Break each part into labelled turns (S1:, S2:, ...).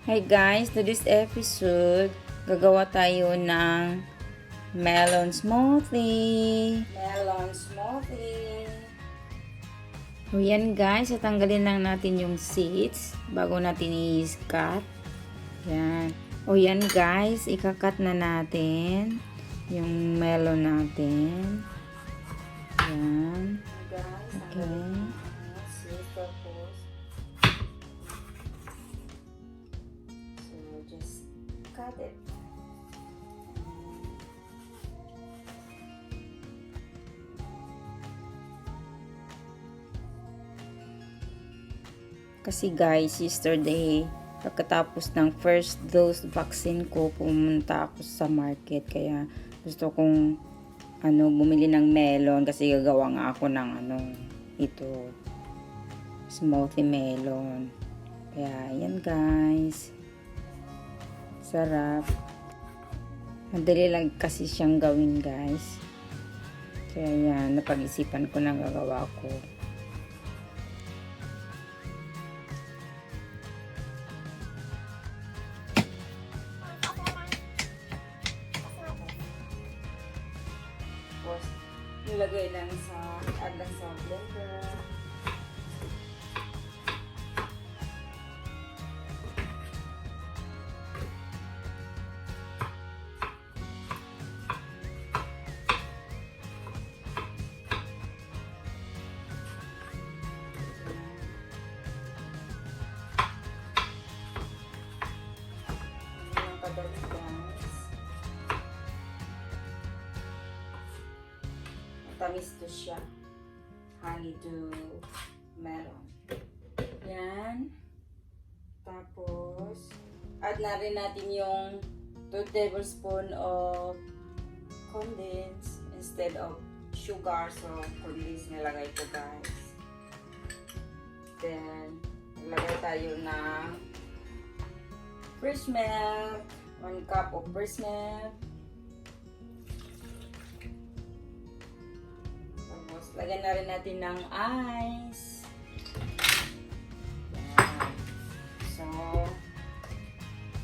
S1: Hi guys, to this episode, gagawa tayo ng melon smoothie. Melon smoothie. O yan guys, tatanggalin lang natin yung seeds bago natin i-cut. Yan. O yan guys, ikakat na natin yung melon natin. Yan. Okay. Just cut it. Kasi guys, yesterday, pagkatapos ng first dose vaccine ko, pumunta ako sa market. Kaya gusto kong bumili ng melon kasi gagawa nga ako ng ito, smoothie melon. Kaya yan guys. Sarap. Madali lang kasi siyang gawin guys. Kaya yan, napag-isipan ko na gagawa ko. Tapos, nilagay lang add lang sa blender. Guys, matamis to siya. Honeydew melon. Yan. Tapos add na rin natin yung 2 tablespoons of condensed instead of sugar. So condensed nilagay ko guys. Then naglagay tayo ng fresh milk. 1 cup of fresh milk. Tapos, lagyan na rin natin ng ice. Yan. So,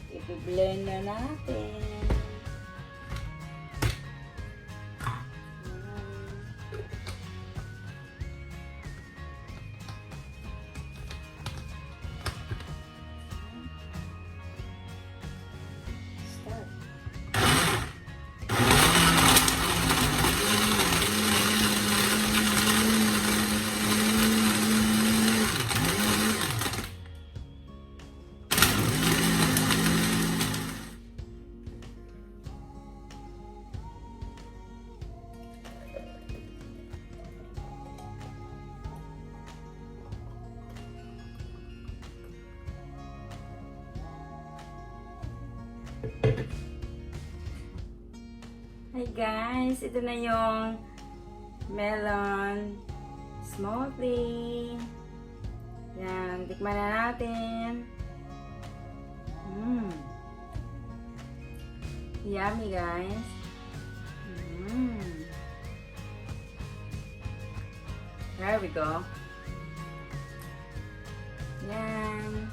S1: i-blend na natin. Hi guys, ito na yung melon smoothie. Yan, tikman na natin. Yummy guys. There we go. Yan.